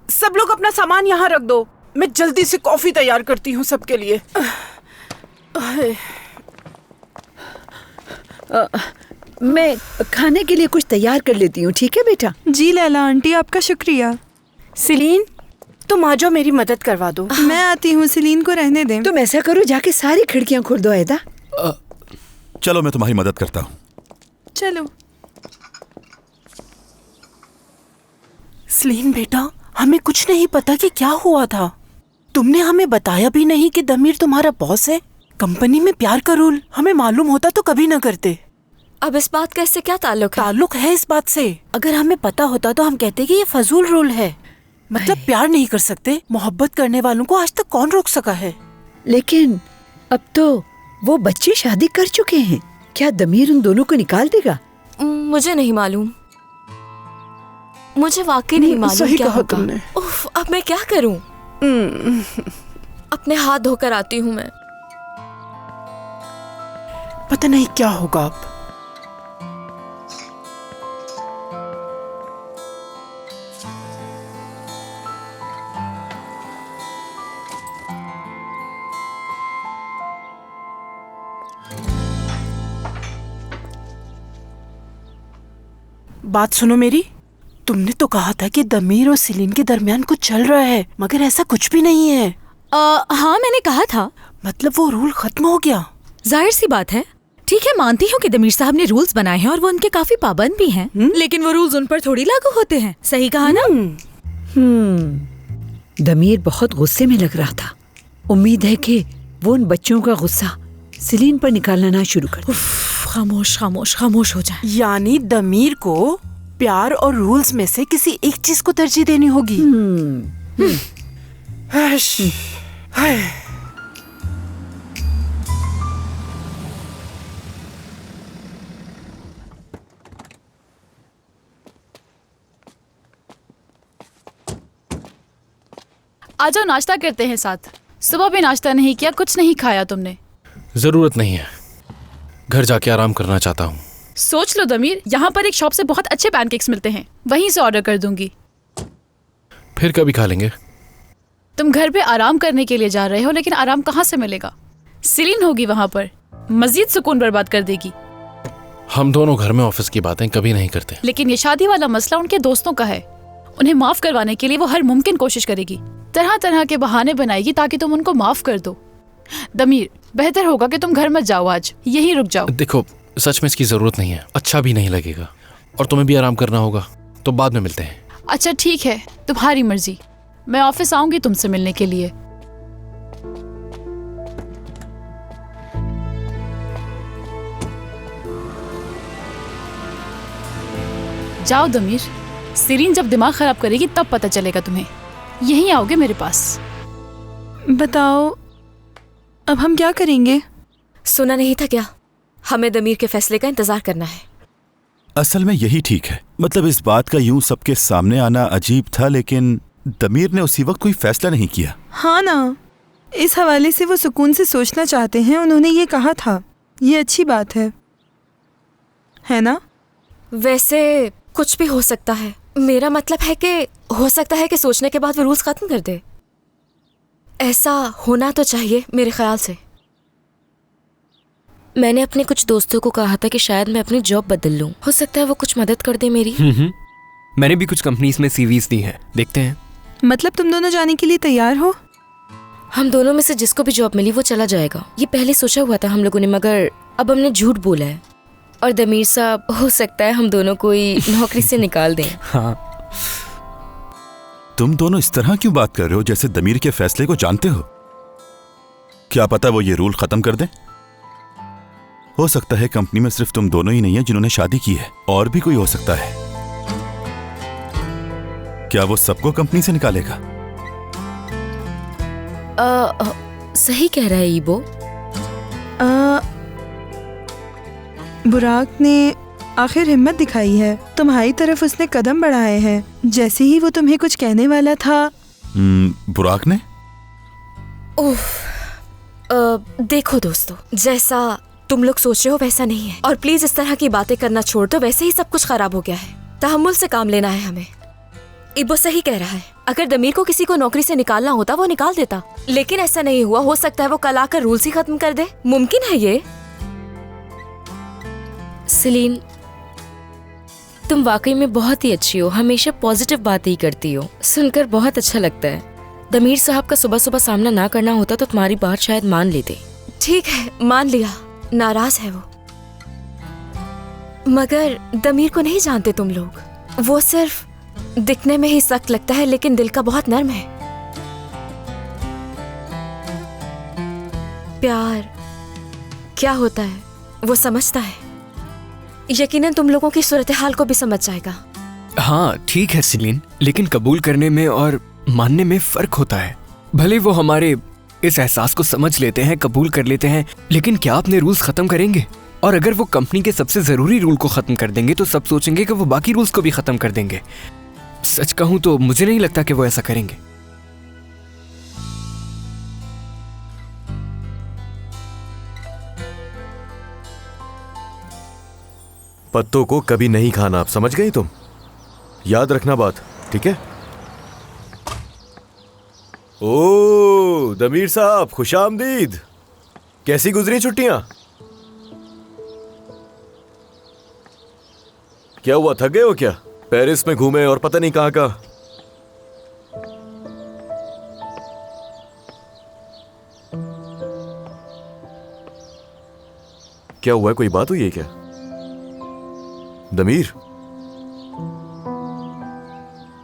सब लोग अपना सामान यहाँ रख दो, मैं जल्दी से कॉफी तैयार करती हूँ सबके लिए। मैं खाने के लिए कुछ तैयार कर लेती हूँ, ठीक है बेटा? जी लैला आंटी, आपका शुक्रिया। सिलीन, तुम आ जाओ, मेरी मदद करवा दो। मैं आती हूँ, सिलीन को रहने दें। तुम ऐसा करो, जाके सारी खिड़कियाँ खोल दो ऐदा। चलो मैं तुम्हारी मदद करता हूँ। चलो। सिलीन बेटा, हमें कुछ नहीं पता कि क्या हुआ था। तुमने हमें बताया भी नहीं कि दमीर तुम्हारा बॉस है। कंपनी में प्यार का रूल हमें मालूम होता तो कभी न करते। अब इस बात का इससे क्या ताल्लुक है? ताल्लुक है इस बात से। अगर हमें पता होता तो हम कहते कि ये फजूल रूल है। मतलब प्यार नहीं कर सकते, मोहब्बत करने वालों को आज तक कौन रोक सका है? लेकिन अब तो वो बच्चे शादी कर चुके हैं, क्या दमीर उन दोनों को निकाल देगा? मुझे नहीं मालूम, मुझे वाकई नहीं मालूम सही क्या कहा होगा। तुमने। उफ, अब मैं क्या करूं? अपने हाथ धोकर आती हूँ मैं। पता नहीं क्या होगा अब। बात सुनो मेरी, तुमने तो कहा था कि दमीर और सिलीन के दरमियान कुछ चल रहा है, मगर ऐसा कुछ भी नहीं है। हाँ, मैंने कहा था। मतलब वो रूल खत्म हो गया? जाहिर सी बात है। ठीक है, मानती हूँ कि दमीर साहब ने रूल्स बनाए हैं और वो उनके काफी पाबंद भी हैं, लेकिन वो रूल्स उन पर थोड़ी लागू होते हैं। सही कहा ना? दमीर बहुत गुस्से में लग रहा था। उम्मीद है कि वो उन बच्चों का गुस्सा सिलीन पर निकालना ना शुरू कर दे। खामोश खामोश खामोश हो जाए। यानी दमीर को प्यार और रूल्स में से किसी एक चीज को तरजीह देनी होगी। आ जाओ, नाश्ता करते हैं साथ। सुबह भी नाश्ता नहीं किया, कुछ नहीं खाया तुमने। जरूरत नहीं है, घर जाके आराम करना चाहता हूँ। सोच लो दमीर, यहाँ पर एक शॉप से बहुत अच्छे पैनकेक्स मिलते हैं, वहीं से ऑर्डर कर दूंगी। फिर कभी खा लेंगे। तुम घर पे आराम करने के लिए जा रहे हो, लेकिन आराम कहाँ से मिलेगा? सिलीन होगी वहाँ पर, मजीद सुकून बर्बाद कर देगी। हम दोनों घर में ऑफिस की बातें कभी नहीं करते। लेकिन ये शादी वाला मसला उनके दोस्तों का है। उन्हें माफ करवाने के लिए वो हर मुमकिन कोशिश करेगी, तरह तरह के बहाने बनाएगी ताकि तुम उनको माफ कर दो। दमीर, बेहतर होगा कि तुम घर मत जाओ, आज यहीं रुक जाओ। देखो, सच में इसकी जरूरत नहीं है, अच्छा भी नहीं लगेगा, और तुम्हें भी आराम करना होगा, तो बाद में मिलते हैं। अच्छा ठीक है, तुम्हारी मर्जी। मैं ऑफिस आऊंगी तुमसे मिलने के लिए। जाओ दमीर, सिरीन जब दिमाग खराब करेगी तब पता चलेगा तुम्हें। यहीं आओगे मेरे पास। बताओ, अब हम क्या करेंगे? सुना नहीं था क्या? हमें दमीर के फैसले का इंतजार करना है। असल में यही ठीक है। मतलब इस बात का यूं सबके सामने आना अजीब था, लेकिन दमीर ने उसी वक्त कोई फैसला नहीं किया। हाँ ना, इस हवाले से वो सुकून से सोचना चाहते हैं, उन्होंने ये कहा था। ये अच्छी बात है ना? वैसे कुछ भी हो सकता है। मेरा मतलब है कि हो सकता है कि सोचने के बाद वो रूल्स खत्म कर दे। ऐसा होना तो चाहिए मेरे ख्याल से। मैंने अपने कुछ दोस्तों को कहा था कि शायद मैं अपनी जॉब बदल लूं। हो सकता है वो कुछ मदद कर दे मेरी। मैंने भी कुछ कंपनीज में सीवीज दी हैं, देखते हैं। मतलब तुम दोनों जाने के लिए तैयार हो? हम दोनों में से जिसको भी जॉब मिली वो चला जाएगा। ये पहले सोचा हुआ था हम लोगों ने, मगर अब हमने झूठ बोला है। और दमीर साहब, हो सकता है हम दोनों को ही नौकरी से निकाल दें। हाँ। तुम दोनों इस तरह क्यों बात कर रहे हो जैसे दमीर के फैसले को जानते हो? क्या पता वो ये रूल खत्म कर दें? हो सकता है कंपनी में सिर्फ तुम दोनों ही नहीं है जिन्होंने शादी की है, और भी कोई हो सकता है। क्या वो सबको कंपनी से निकालेगा? सही कह रहा है ईबो। बुराक ने आखिर हिम्मत दिखाई है। तुम्हारी तरफ उसने कदम बढ़ाए हैं। जैसे ही वो तुम्हें कुछ कहने वाला था। बुराक ने? देखो दोस्तों, जैसा तुम लोग सोच रहे हो वैसा नहीं है। और प्लीज इस तरह की बातें करना छोड़ दो, वैसे ही सब कुछ खराब हो गया है। तहम्मुल से काम लेना है हमें। इबो सही कह रहा है। अगर दमीर को किसी को नौकरी से निकालना होता वो निकाल देता, लेकिन ऐसा नहीं हुआ। हो सकता है वो कल आकर रूल्स ही खत्म कर दे। मुमकिन है ये। सेलिन, तुम वाकई में बहुत ही अच्छी हो, हमेशा पॉजिटिव बात ही करती हो, सुनकर बहुत अच्छा लगता है। दमीर साहब का सुबह सुबह सामना ना करना होता तो तुम्हारी बात शायद मान लेते। ठीक है, मान लिया, नाराज है वो। मगर दमीर को नहीं जानते तुम लोग। वो सिर्फ दिखने में ही सख्त लगता है, लेकिन दिल का बहुत नर्म है। प्यार क्या होता है वो समझता है। यकीनन तुम लोगों की सूरत हाल को भी समझ जाएगा। हाँ ठीक है सिलीन, लेकिन कबूल करने में और मानने में फर्क होता है। भले वो हमारे इस एहसास को समझ लेते हैं, कबूल कर लेते हैं, लेकिन क्या अपने रूल्स खत्म करेंगे? और अगर वो कंपनी के सबसे जरूरी रूल को खत्म कर देंगे तो सब सोचेंगे कि वो बाकी रूल्स को भी खत्म कर देंगे। सच कहूं तो मुझे नहीं लगता कि वो ऐसा करेंगे। पत्तों को कभी नहीं खाना, आप समझ गई? तुम याद रखना बात, ठीक है? ओ दमीर साहब, खुशामदीद। कैसी गुजरी छुट्टियां? क्या हुआ, थक गए हो क्या? पेरिस में घूमे और पता नहीं कहां कहां। क्या हुआ, कोई बात हुई है क्या? दमीर